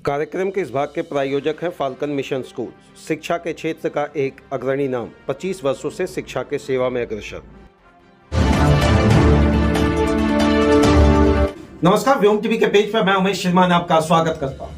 कार्यक्रम के इस भाग के प्रायोजक हैं फाल्कन मिशन स्कूल, शिक्षा के क्षेत्र का एक अग्रणी नाम, 25 वर्षों से शिक्षा के सेवा में अग्रसर। नमस्कार, व्योम टीवी के पेज पर मैं उमेश शर्मा आपका स्वागत करता हूं।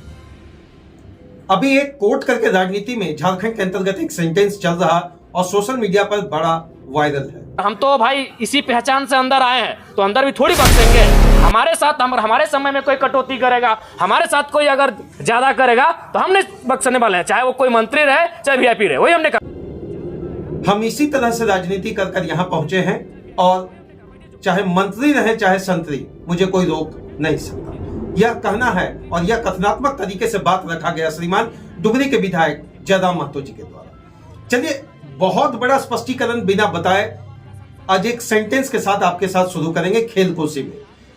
अभी एक कोर्ट करके राजनीति में झारखंड के अंतर्गत एक सेंटेंस चल रहा और सोशल मीडिया पर बड़ा वायरल है। हम तो भाई इसी पहचान से अंदर आए हैं, तो अंदर भी थोड़ी बख्शेंगे। हमारे साथ हमारे समय में कोई कटौती करेगा, हमारे साथ कोई अगर ज्यादा करेगा तो हमने बख्शने वाले हैं, चाहे वो कोई मंत्री रहे चाहे वीआईपी रहे, वही हमने कहा। हम इसी तरह से राजनीति कर यहाँ पहुंचे हैं और चाहे मंत्री रहे चाहे संतरी, मुझे कोई रोक नहीं सकता। यह कहना है और यह कथनात्मक तरीके से बात रखा गया श्रीमान डुमरी के विधायक जयराम महतो जी के द्वारा। चलिए, बहुत बड़ा स्पष्टीकरण बिना बताए आज एक सेंटेंस के साथ आपके साथ शुरू करेंगे खेल कोसी में।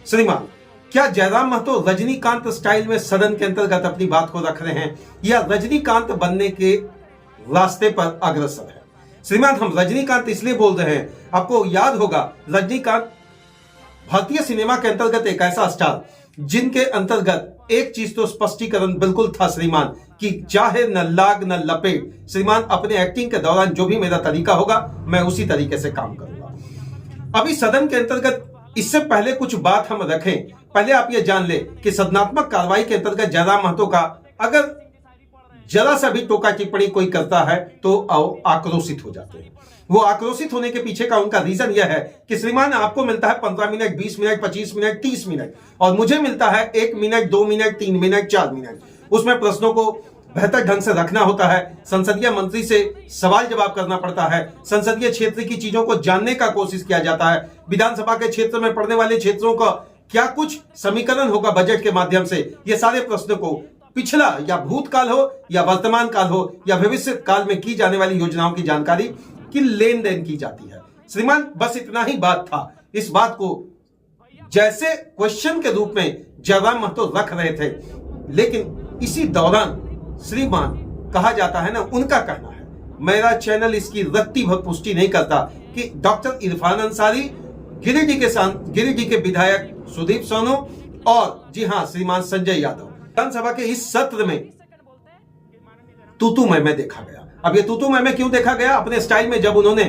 श्रीमान, क्या जयराम महतो रजनीकांत स्टाइल में सदन के अंतर्गत अपनी बात को रख रहे हैं या रजनीकांत बनने के रास्ते पर अग्रसर है? श्रीमान, हम रजनीकांत इसलिए बोल रहे हैं, आपको याद होगा रजनीकांत भारतीय सिनेमा के अंतर्गत एक ऐसा स्टार जिनके अंतर्गत एक चीज तो स्पष्टीकरण बिल्कुल था श्रीमान कि चाहे न लाग न लपेट, श्रीमान अपने एक्टिंग के दौरान जो भी मेरा तरीका होगा मैं उसी तरीके से काम करूंगा। अभी सदन के अंतर्गत इससे पहले कुछ बात हम रखें, पहले आप ये जान ले कि सदनात्मक कार्रवाई के अंतर्गत जयराम महतो का अगर जरा सा भी टोका टिप्पणी कोई करता है तो आक्रोशित हो जाते हैं। वो आक्रोशित होने के पीछे का उनका रीजन यह है कि श्रीमान आपको मिलता है 15 मिनट, 20 मिनट, 25 मिनट, 30 मिनट और मुझे मिलता है 1 मिनट, 2 मिनट, 3 मिनट, 4 मिनट। उसमें प्रश्नों को बेहतर ढंग से रखना होता है, संसदीय मंत्री से सवाल जवाब करना पड़ता है, संसदीय क्षेत्र की चीजों को जानने का कोशिश किया जाता है, विधानसभा के क्षेत्र में पड़ने वाले क्षेत्रों का क्या कुछ समीकरण होगा बजट के माध्यम से, ये सारे प्रश्नों को पिछला या भूतकाल हो या वर्तमान काल हो या भविष्य काल में की जाने वाली योजनाओं की जानकारी की लेन देन की जाती है। श्रीमान, बस इतना ही बात था। इस बात को जैसे क्वेश्चन के रूप में जयराम महतो रख रहे थे, लेकिन इसी दौरान श्रीमान कहा जाता है ना, उनका कहना है, मेरा चैनल इसकी रत्ती भर पुष्टि नहीं करता कि डॉक्टर इरफान अंसारी, गिरिडीह के विधायक सुदीप सोनू और जी हां श्रीमान संजय यादव विधानसभा के इस सत्र में तूतू मैं देखा गया। अब ये तूतू मैं क्यों देखा गया? अपने स्टाइल में जब उन्होंने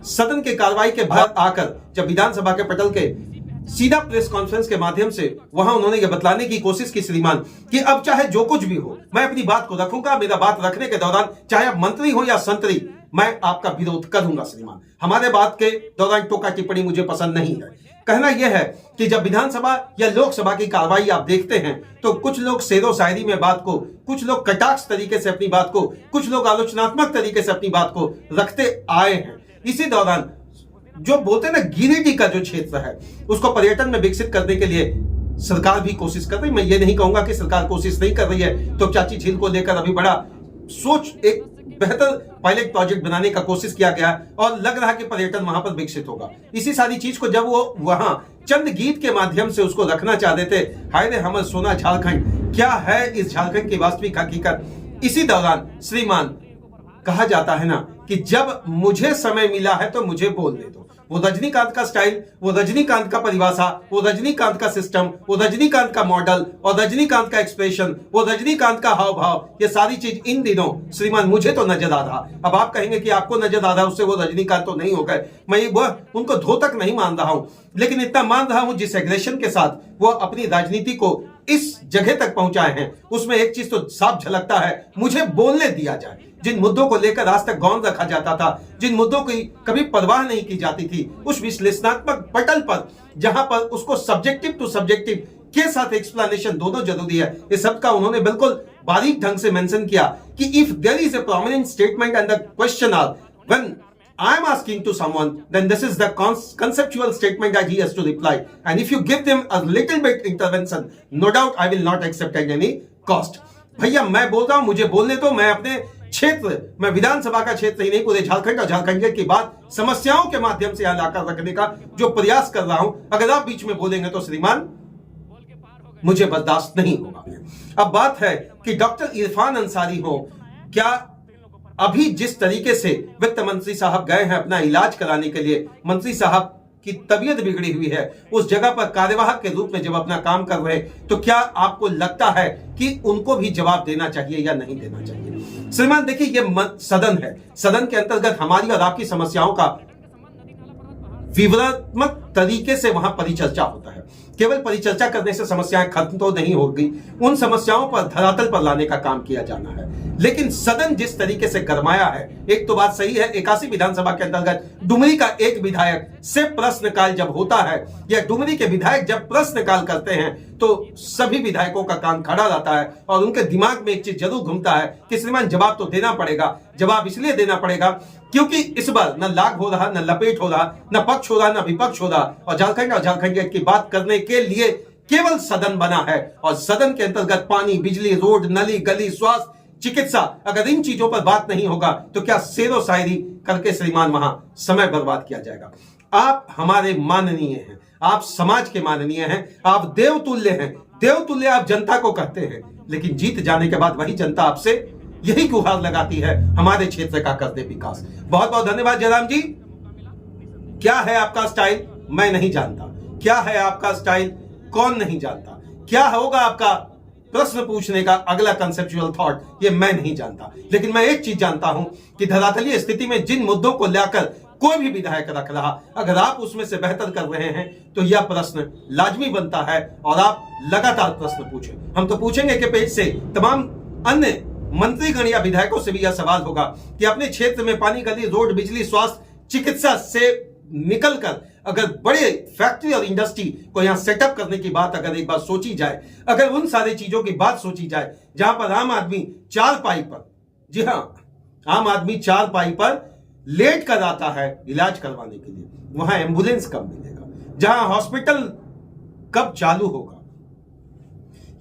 सदन के कार्रवाई के बाद आकर जब विधानसभा के पटल के सीधा प्रेस कॉन्फ्रेंस के माध्यम से वहां उन्होंने ये बतलाने की कोशिश की श्रीमान कि अब चाहे जो कुछ भी हो मैं अपनी बात को रखूंगा, मेरा बात रखने के दौरान चाहे आप मंत्री हो या संतरी मैं आपका विरोध करूंगा। श्रीमान, हमारे बात के दौरान टोका टिप्पणी मुझे पसंद नहीं है। कहना यह है कि जब विधानसभा या लोकसभा की कार्रवाई आप देखते हैं तो कुछ लोग शेरो शायरी में बात को, कुछ लोग कटाक्ष तरीके से अपनी बात को, कुछ लोग आलोचनात्मक तरीके से अपनी बात को रखते आए हैं। इसी दौरान जो बोलते हैं ना, गिरिडीह का जो क्षेत्र है उसको पर्यटन में विकसित करने के लिए सरकार भी कोशिश कर रही। मैं ये नहीं कहूंगा कि सरकार कोशिश नहीं कर रही है, तो चाची झील को लेकर अभी बड़ा सोच एक बेहतर पायलट प्रोजेक्ट बनाने का कोशिश किया गया और लग रहा है कि पर्यटन वहां पर विकसित होगा। इसी सारी चीज को जब वो वहां चंद गीत के माध्यम से उसको रखना चाहते थे, हाय रे हमर सोना झारखंड, क्या है इस झारखंड की वास्तविक हकीकत। इसी दौरान श्रीमान कहा जाता है ना कि जब मुझे समय मिला है तो मुझे बोलने दो। वो रजनीकांत का स्टाइल, वो रजनीकांत का परिभाषा, वो रजनीकांत का सिस्टम, वो रजनीकांत का मॉडल और रजनीकांत का एक्सप्रेशन, वो रजनीकांत का हाव भाव, ये सारी चीज इन दिनों श्रीमान मुझे तो नजर आ रहा। अब आप कहेंगे कि आपको नजर आ रहा, उससे वो रजनीकांत तो नहीं हो गए। मैं वह उनको धो तक नहीं मान रहा हूं, लेकिन इतना मान रहा हूं जिस एग्रेशन के साथ वो अपनी राजनीति को इस जगह तक पहुंचाए हैं, उसमें एक चीज तो साफ झलकता है, मुझे बोलने दिया जाए। जिन मुद्दों को लेकर आज तक गौन रखा जाता था, जिन मुद्दों की कभी परवाह नहीं की जाती थी, उस विश्लेषणात्मक पटल पर जहां पर उसको सब्जेक्टिव टू सब्जेक्टिव के साथ एक्सप्लेनेशन दोनों जरूरी है, इस सब का उन्होंने बिल्कुल बारीक ढंग से मेंशन किया कि if there is a prominent statement and the question are when I am asking to someone, then this is the conceptual statement that he has to reply. And if you give them a little bit intervention, no doubt I will not accept at any cost. भैया मैं बोल रहा हूं, मुझे बोलने दो। मैं अपने क्षेत्र, मैं विधानसभा का क्षेत्र ही नहीं, पूरे झारखंड और झारखंड की बात समस्याओं के माध्यम से यहां लाकर रखने का जो प्रयास कर रहा हूं, अगर आप बीच में बोलेंगे तो श्रीमान मुझे बर्दाश्त नहीं होगा। अब बात है कि डॉक्टर इरफान अंसारी हो, क्या अभी जिस तरीके से वित्त मंत्री साहब गए हैं अपना इलाज कराने के लिए, मंत्री साहब की तबीयत बिगड़ी हुई है उस जगह पर कार्यवाहक के रूप में जब अपना काम कर रहे, तो क्या आपको लगता है कि उनको भी जवाब देना चाहिए या नहीं देना चाहिए? श्रीमान देखिए, ये सदन है, सदन के अंतर्गत हमारी और आपकी समस्याओं का विवरणात्मक तरीके से वहां परिचर्चा होता है। केवल परिचर्चा करने से समस्याएं खत्म तो नहीं होगी, उन समस्याओं पर धरातल पर लाने का काम किया जाना है। लेकिन सदन जिस तरीके से गरमाया है, एक तो बात सही है, 81 विधानसभा के अंतर्गत डुमरी का एक विधायक से प्रश्नकाल जब होता है या डुमरी के विधायक जब प्रश्नकाल करते हैं तो सभी विधायकों का कान खड़ा रहता है और उनके दिमाग में एक चीज जरूर घूमता है कि श्रीमान जवाब तो देना पड़ेगा। जवाब इसलिए देना पड़ेगा क्योंकि इस बार न लाग हो रहा, न लपेट हो रहा, न पक्ष हो रहा, न विपक्ष हो रहा, और झारखंड की बात करने के लिए केवल सदन बना है। और सदन के अंतर्गत पानी, बिजली, रोड, नली, गली, स्वास्थ्य, चिकित्सा, अगर इन चीजों पर बात नहीं होगा तो क्या शेरो शायरी करके श्रीमान वहां समय बर्बाद किया जाएगा। आप हमारे माननीय हैं, आप समाज के माननीय हैं, आप देवतुल्य हैं, देवतुल्य आप जनता को कहते हैं, लेकिन जीत जाने के बाद वही जनता आपसे यही गुहार लगाती है, हमारे क्षेत्र का कर दे विकास। बहुत बहुत धन्यवाद जयराम जी। क्या है आपका स्टाइल मैं नहीं जानता, क्या है आपका स्टाइल कौन नहीं जानता, क्या होगा आपका प्रश्न पूछने का अगला कंसेप्चुअल थॉट ये मैं नहीं जानता, लेकिन मैं एक चीज जानता हूं कि धरातलीय स्थिति में जिन मुद्दों को लेकर कोई भी विधायक रख रहा, अगर आप उसमें से बेहतर कर रहे हैं तो यह प्रश्न लाजमी बनता है और आप लगातार प्रश्न पूछें। हम तो पूछेंगे कि पेज से तमाम अन्य मंत्रीगण या विधायकों से भी यह सवाल होगा कि अपने क्षेत्र में पानी, गली, रोड, बिजली, स्वास्थ्य, चिकित्सा से निकलकर अगर बड़े फैक्ट्री और इंडस्ट्री को यहां सेटअप करने की बात अगर एक बार सोची जाए, अगर उन सारी चीजों की बात सोची जाए जहां पर आम आदमी चारपाई पर, जी हां, आम आदमी चारपाई पर लेट कर आता है इलाज करवाने के लिए, वहां एम्बुलेंस कब मिलेगा, जहां हॉस्पिटल कब चालू होगा,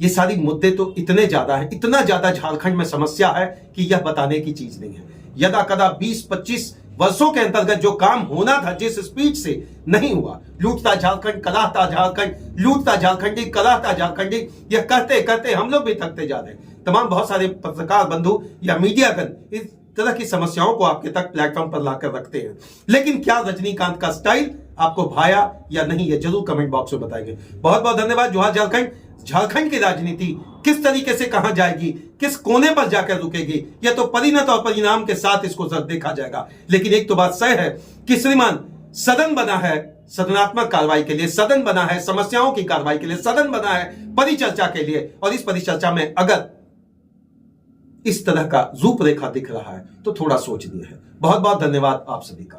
ये सारी मुद्दे तो इतने ज्यादा हैं, इतना ज्यादा झारखंड में समस्या है कि यह बताने की चीज नहीं है। यदा कदा 20-25 वर्षों के अंतर्गत जो काम होना था जिस स्पीड से नहीं हुआ, लूटता झारखंड, कराहता झारखंड, लूटता झारखंडी, कराहता झारखंडी, यह कहते कहते हम लोग भी थकते जा रहे हैं। तमाम बहुत सारे पत्रकार बंधु या मीडियागण इस तरह की समस्याओं को आपके तक प्लेटफॉर्म पर लाकर रखते हैं, लेकिन क्या रजनीकांत का स्टाइल आपको भाया या नहीं, ये जरूर कमेंट बॉक्स में बताएंगे। बहुत बहुत धन्यवाद। जोहार झारखंड। झारखंड की राजनीति किस तरीके से कहां जाएगी, किस कोने पर जाकर रुकेगी, यह तो परिणत और परिणाम के साथ इसको देखा जाएगा। लेकिन एक तो बात सही है कि श्रीमान सदन बना है सदनात्मक कार्रवाई के लिए, सदन बना है समस्याओं की कार्रवाई के लिए, सदन बना है परिचर्चा के लिए, और इस परिचर्चा में अगर इस तरह का रूपरेखा दिख रहा है तो थोड़ा सोचनीय है। बहुत बहुत धन्यवाद आप सभी का।